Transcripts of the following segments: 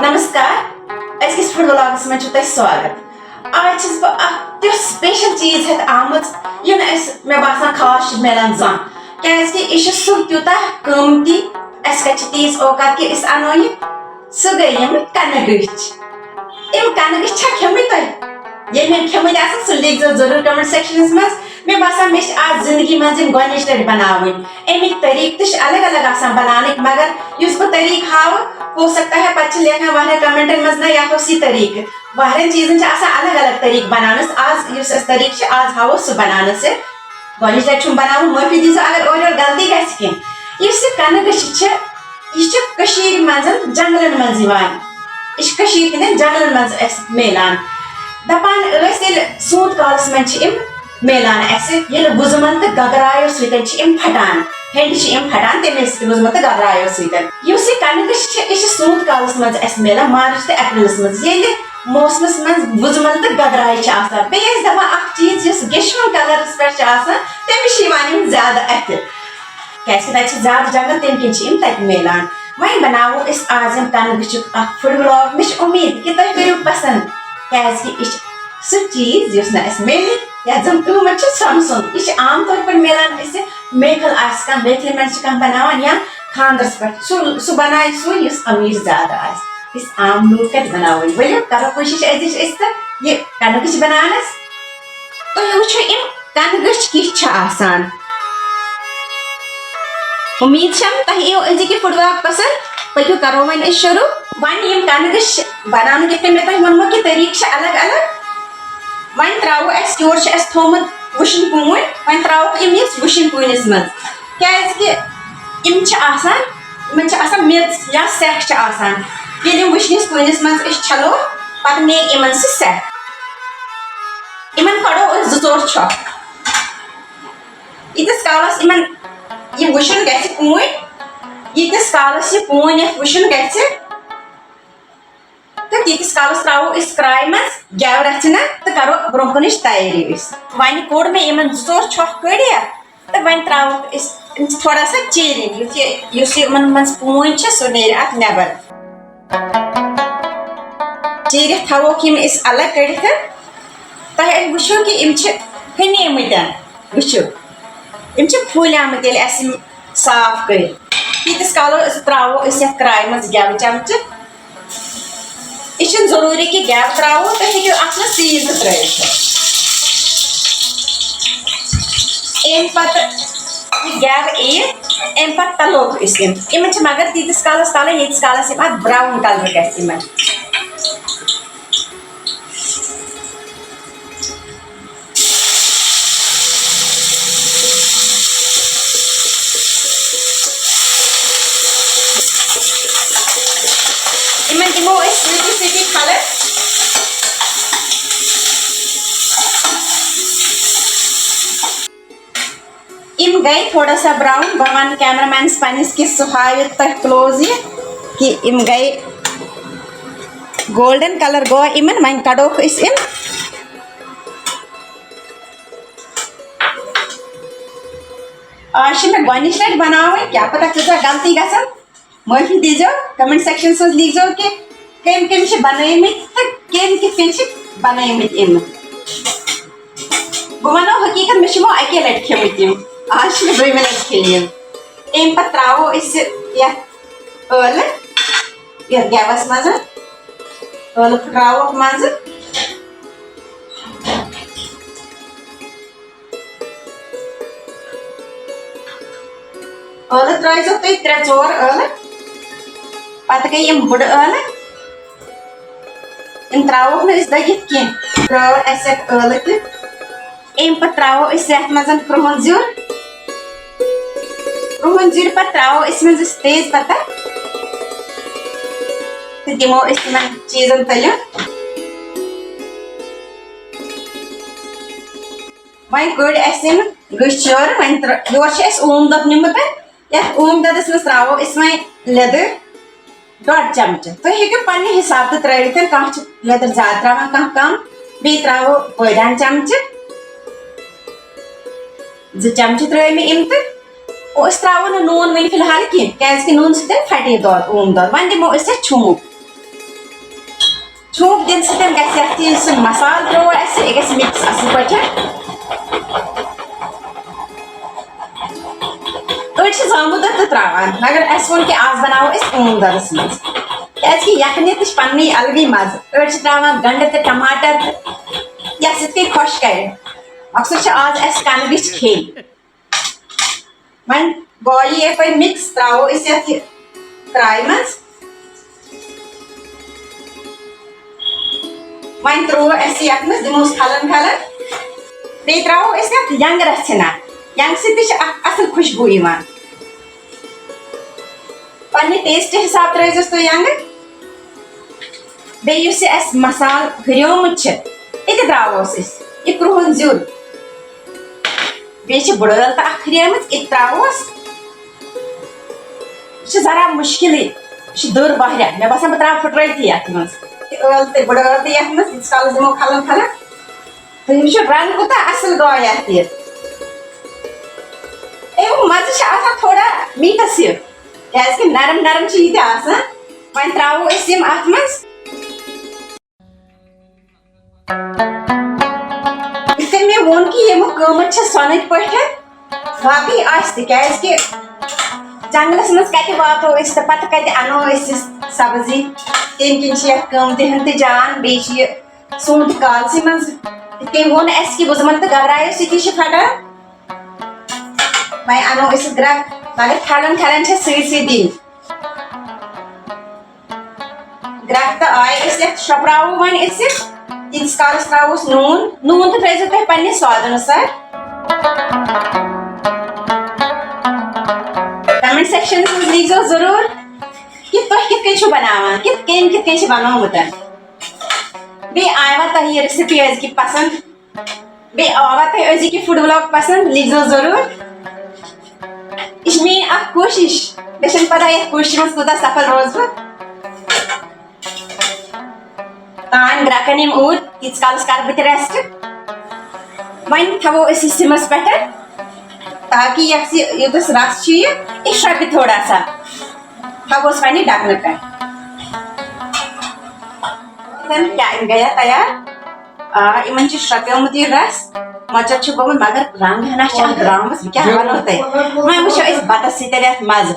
नमस्कार अजकिस food vlogs में तुम स्वागत। आज बह स्पेशल चीज हेत आमज यह मे बासान खास मिलान जान क्या सह तूता कमती तीस औकात कि अनो यह सह गई कनगच कनगच खेम तुम ये खेमत सह लिखो जरूर कमेंट सेक्शनस मज मे बासान मे आज जिंदगी मज गोच लट बनाव अमिक तरीक अलग अलग बनाने मगर इस बह तरीक हाव हो सकता है पे लेखान वाह कमेंटन मज ना यह तरीक वाहन चीजन अलग अलग तरीक बनानस आज इस तरीक आज हावो सह बनाने से गोच लट बनाव माफी दीजो अगर और गलती गि कनगच यह मज जंगलन मज यह जंगलन मज मिलान दपान सूत कालस मज मिलान वुजमन तो गगरायो सम फटान हेंड फटान तमे वुजमन तो गगरायो सह कनगच सूत कालस मज मिलान मार्च तो अप्रैलस मज मौसमस मज वुजमन तो गगराय पे दपान चीज गेशन कलरस पे तमिश ज्यादा अथ क्या ज्यादा जगह तम किन तक मिलान वह बनावो आज कनगच फूड व्लॉग मे उम्मीद कि तुम करो पसंद क्या सह चीज मिल या जन कमत समसन यह आम तौर पर मिलान महफिल महफिल मन बनावान या खानदरस पे सह बनाए सह अमीर ज्यादा आम लूग कत बनाव वो करो कोशिश यह कनगच बनानस तुम वो कनगच किसान उम्मीद तुम यो अजिक फूड व्लॉग पसंद पकू करो वन शुरू वन कनगच बनान कित मे तुम वोनमो कि तरीक अलग अलग वन त्रो योर थोमुत वुशन कून वन त्रो वुशन कूनस मज क्या मेज या सेख ये वुशनिस कूनस मज छलो पे नेक इन सेख इन कड़ो जोर छो यीस कालस इन वुशन गून यीस कालस यह कून ये वुशन ग तो तीस कालस त्रो क्राय मज गेव रचना तो करो ब्रोह कुन तैयारी वन कोड़ मे इन जोर छो कड़िया तो वन त्रो थोड़ा सा चीरिन मज कून सह नेर अत नबर चीर थवोक अलग कड़ित तुम वो कि हनीमत वो फूलियामत साफ कर तीस कालो त्रो क्राय मज गेव चमच यह जरूरी कि गेव त्रो तुम अत तीज त्रो गेव अम पे तलोक इन मगर तीस कालस तल यीस कालस अत ब्राउन कलर ग दिमो सीटी खलर इम गई थोड़ा सा ब्राउन बह वन कैमरा मैन पन्निस कि सह हाव तुम क्लोज यह कि इम गई गोल्डन कलर गो इन वन कड़ोक इन आज मे गोच लट बनाव क्या पता कह गलती गसन माफी दीजो कमेंट सेक्शन मज लिखो कि कम कम बनमत तो कम कित बनमत इन बह वो हकीकत मे अके लट खेमत आज दोम लट खेल अम पे त्रो यल गेवस मज यल फुट्रोक मज यल त्रो तुम 3-4 यल पे गई बुड़ यल त्रोक दगित कह त्रो यल अम पे त्रो ये मज क्रुहन जुर पे त्रो मज तेज पत्ता तो दिमो चीजन तल वन कड़ गचर वन योर ऊम दद निमुत ऊम ददस मज त्रो वो लेदर 1.5 चमच तुम हेको पे हिसाब तो त्रित कह लेदर ज्यादा त्रावान कह कम बे त्रो बड़ान चमच 2 चमच त्रे मे इन तो त्रो नून वन फिलहाल कह नून सत फटे दद ऊम दद वन दिमो छुमुक छूक दिन सतन गस यथ चीज मसाल त्रो अस यह गस मिक्स असल पे अड़ जामुन दो तो त्रावान मगर अस वो कि आज बनाओ ऊन दरस मज क्या यखने तो पन्न अलग मज अड़ त्रावान गंड तो टमाटर यह सत खुश कर मकसद आज अस कन गच खेल वन गो ये पे मिक्स त्रो क्राय मज वन त्रो अस दिमोस खलन खलन बे त्रो यंग रचना यंग सत असल खुशबू पन्ने टेस्ट हिसाब त्रस तो यंग बेस मसाल हुरियोमुत ये त्रोस यह क्रुहन जुर बे बुड़ल तो हुरियम ये त्रोस यह जरा मुश्किल दुर वारिया मे बसान बह त्रा फुट्रथ ये मल तो बुड़ल तो ये काल दिमो खलन खलन तो रंग कूत असल गो ये मज थोड़ा मीठस क्या नरम नरम ये वन त्रो अत मज मे वो कि कमत सोन पे बाकी क्या जंगलस मज कत वातो तो पत कत अनो सब्जी तम किन तहन तो जान बे सूट कालसी मज तम वो कि बह तो घबरायो सह फटान वह अनो ग्रह मगर खलन खलन सी दिन ग्रह तो आय शपराव वन तीस कालस त्रोस नून नून तो त्रो तुम पे स्वाद अनुसार कमेंट सेक्शन लिखो जरूर कि तुम कित बनावान कित बनोमुत बे आवा तह यह रेसिपी आज की पसंद बे आवा तह आज की फूड व्लॉग पसंद लिखो जरूर यह मे कोशिश बे पता ये कोशिश मज कूत सफल रोज बह तान ग्रकन ऊर तीस कालस कर बह रेस्ट वन थवो सिमस पे ताकि युस रस यह श्रपि थोड़ा सा थवोस वन ढकन पे क्या गया तैयार इन श्रप्योमुत यह रस मचर गोमुत मगर रंग हना द्रामस क्या वनो तुम वह वो बतस सत मज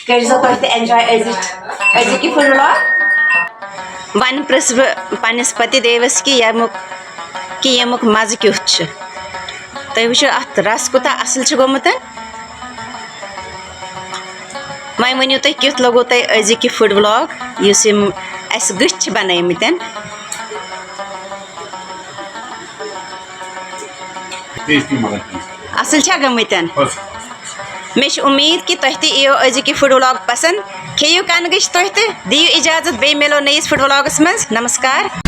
कर एंजॉय अज की फुल व्लॉग वन प्रस पन्नस पति देवस कि यमुक मज क्युथ तुम वो अत रस कूत असल गोमुत वह वनो तुम क्युथ लगो अज की फूड व्लॉग इस गच बनमत असल गमत मे उम्मीद कि तुम यो अज की फूड व्लॉग पसंद खेयु कन गच तुम दियो इजाजत बे मिलो नयिस फूड व्लॉगस मज नमस्कार।